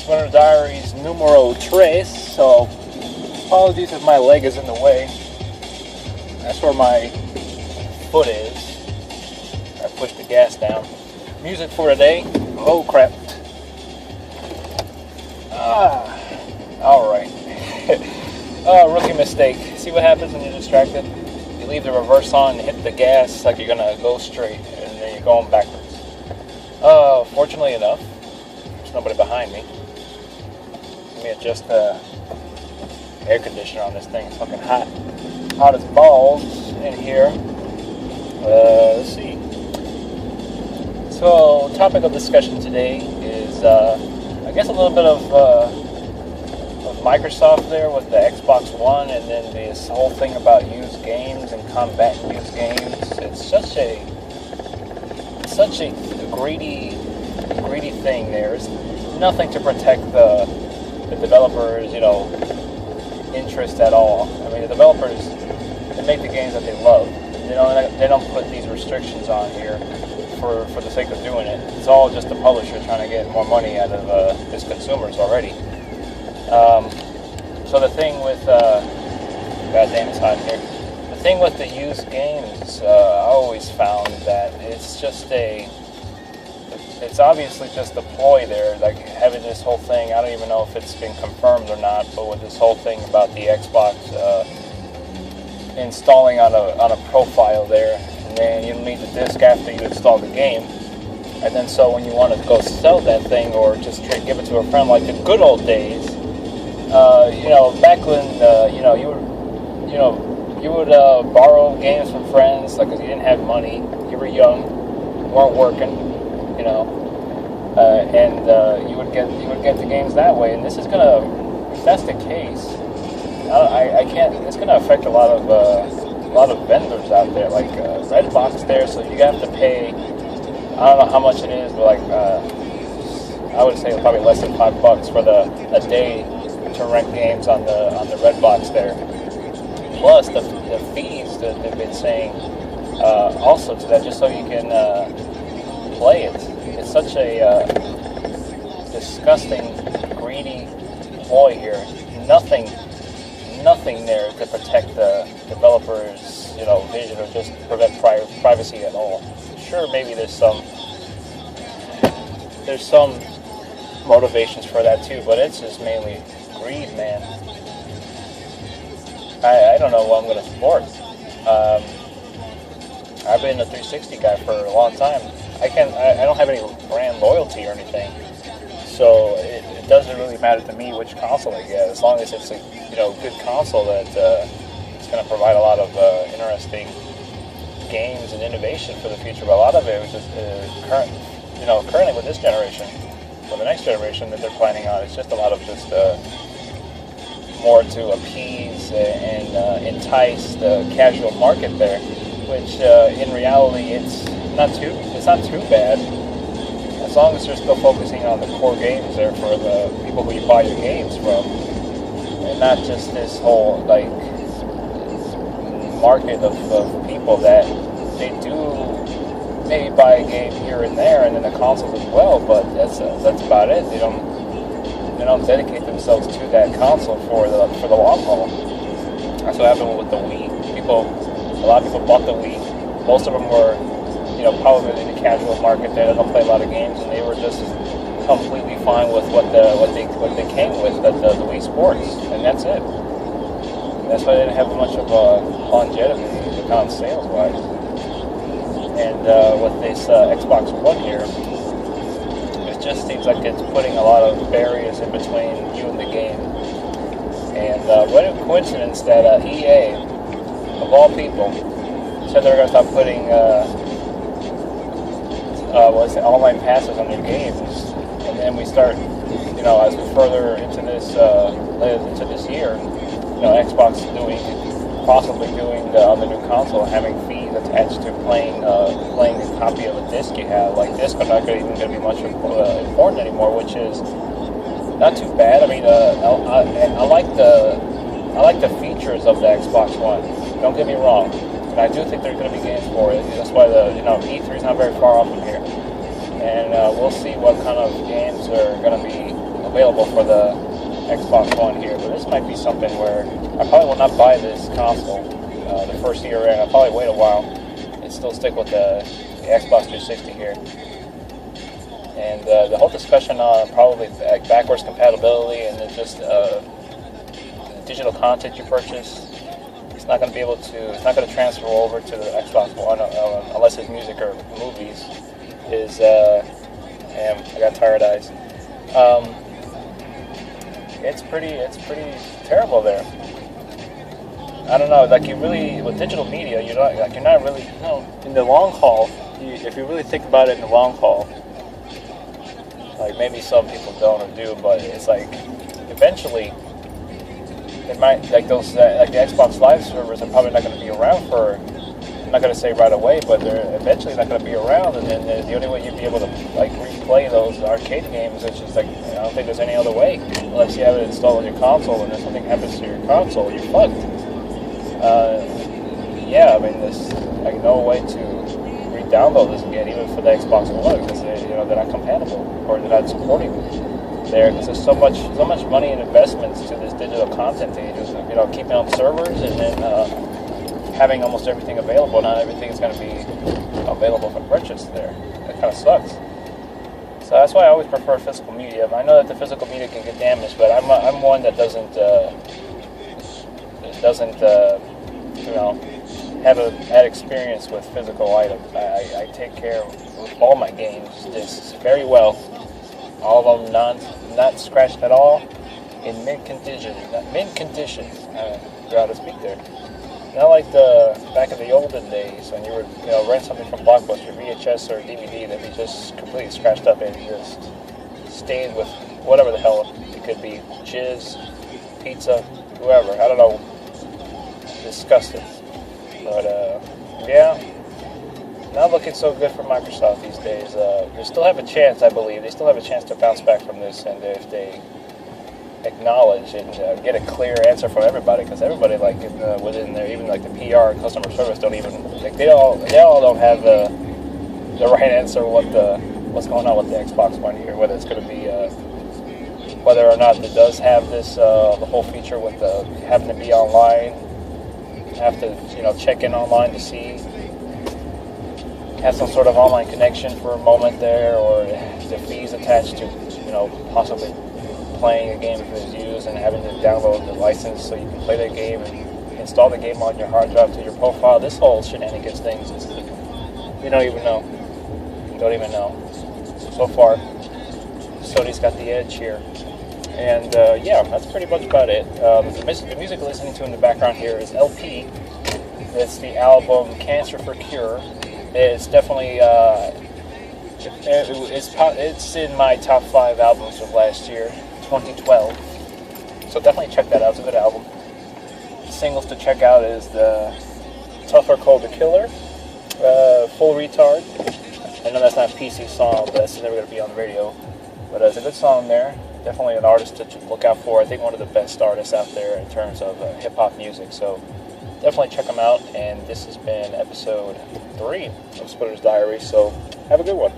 Splinter Diaries numero tres, so apologies if my leg is in the way. That's where my foot is. I pushed the gas down. Music for today. Oh crap. Alright. Rookie mistake. See what happens when you're distracted? You leave the reverse on and hit the gas like you're gonna go straight, and then you're going backwards. Fortunately enough, there's nobody behind me. Let me adjust the air conditioner on this thing. It's fucking hot. Hot as balls in here. Let's see. So, topic of discussion today is, I guess, a little bit of Microsoft there with the Xbox One, and then this whole thing about used games and combating used games. It's such a greedy thing. There's nothing to protect the developers, interest at all. I mean, the developers, they make the games that they love. They don't put these restrictions on here for the sake of doing it. It's all just the publisher trying to get more money out of his consumers already. So the thing with, goddamn, it's hot in here. The thing with the used games, I always found that it's obviously just a ploy there, like having this whole thing. I don't even know if it's been confirmed or not, but with this whole thing about the Xbox installing on a profile there, and then you need the disc after you install the game, and then so when you want to go sell that thing or just give it to a friend like the good old days, back when you would borrow games from friends, like, because you didn't have money, you were young, weren't working, and you would get the games that way. And this is gonna, if that's the case, I can't. It's gonna affect a lot of vendors out there, like Redbox there. So you have to pay. I don't know how much it is, but like I would say probably less than $5 for a day to rent games on the Redbox there. Plus the fees that they've been saying also to that, just so you can play it. It's such a disgusting, greedy ploy here. Nothing there to protect the developers, vision, or just prevent privacy at all. Sure, maybe there's some motivations for that too, but it's just mainly greed, man. I don't know what I'm going to support. I've been a 360 guy for a long time. I don't have any brand loyalty or anything, so it doesn't really matter to me which console I get, as long as it's a good console that is going to provide a lot of interesting games and innovation for the future. But a lot of it was just currently with this generation, for the next generation that they're planning on, it's just a lot of just more to appease and entice the casual market there, which in reality it's not too bad, as long as you're still focusing on the core games there for the people who you buy your games from, and not just this whole market of people that they do maybe buy a game here and there, and then the consoles as well, but that's about it. They don't dedicate themselves to that console for the long haul. That's what happened with the Wii. A lot of people bought the Wii. Most of them were, probably in the casual market there. They don't play a lot of games, and they were just completely fine with what they came with, the Wii Sports, and that's it. That's why they didn't have much of a longevity on sales wise. And with this Xbox One here, it just seems like it's putting a lot of barriers in between you and the game. And what a coincidence that EA, of all people, said they were going to stop putting online passes on their games. And then we start, as we further into this year, Xbox possibly doing on the new console, having fees attached to playing a copy of a disc you have. Like, discs are not even going to be much important anymore, which is not too bad. I mean, I like the features of the Xbox One. Don't get me wrong. And I do think there's going to be games for it. That's why E3 is not very far off from here. And we'll see what kind of games are going to be available for the Xbox One here. But this might be something where I probably will not buy this console the first year in. I'll probably wait a while and still stick with the Xbox 360 here. And the whole discussion on probably like backwards compatibility and then just the digital content you purchase, it's not going to be able to, it's not going to transfer over to the Xbox One unless it's music or movies. Damn, I got tired eyes. It's pretty terrible there. I don't know, like you really, with digital media, you're not really, in the long haul, if you really think about it in the long haul, like maybe some people don't or do, but it's like, eventually, it might, like those, like the Xbox Live servers are probably not going to be around for, I'm not going to say right away, but they're eventually not going to be around, and then the only way you'd be able to, like, replay those arcade games, it's just like, I don't think there's any other way, unless you have it installed on your console, and if something happens to your console, you're fucked. Yeah, I mean, there's like no way to re-download this again, even for the Xbox One, because they're not compatible or they're not supporting there. Because there's so much money and investments to this digital content to just keeping on servers and then having almost everything available. Not everything is going to be available for purchase there. That kind of sucks. So that's why I always prefer physical media. I know that the physical media can get damaged, but I'm one that doesn't have a bad experience with physical items. I take care of all my games just very well. All of them not scratched at all, in mint condition. Forgot how to speak there. Not like the back in the olden days when you would rent something from Blockbuster, VHS or DVD that be just completely scratched up and just stained with whatever the hell it could be, jizz, pizza, whoever. I don't know. Disgusting. But yeah, not looking so good for Microsoft these days. They still have a chance, I believe. They still have a chance to bounce back from this, and if they acknowledge and get a clear answer from everybody, because everybody within there, even like the PR and customer service, don't even they all don't have the right answer what's going on with the Xbox One here. Whether it's going to be whether or not it does have this the whole feature with having to be online. Have to check in online to see, have some sort of online connection for a moment there, or the fees attached to possibly playing a game if it's used and having to download the license so you can play that game and install the game on your hard drive to your profile. This whole shenanigans things is, you don't even know. So far, Sony's got the edge here. And yeah, that's pretty much about it. The music listening to in the background here is LP. It's the album Cancer for Cure. It's definitely it's in my top 5 albums of last year, 2012. So definitely check that out. It's a good album. Singles to check out is the Tougher Colder Killer, Full Retard. I know that's not a PC song, but that's never going to be on the radio. But it's a good song there. Definitely an artist to look out for. I think one of the best artists out there in terms of hip-hop music. So definitely check them out. And this has been episode 3 of Splinter Diaries. So have a good one.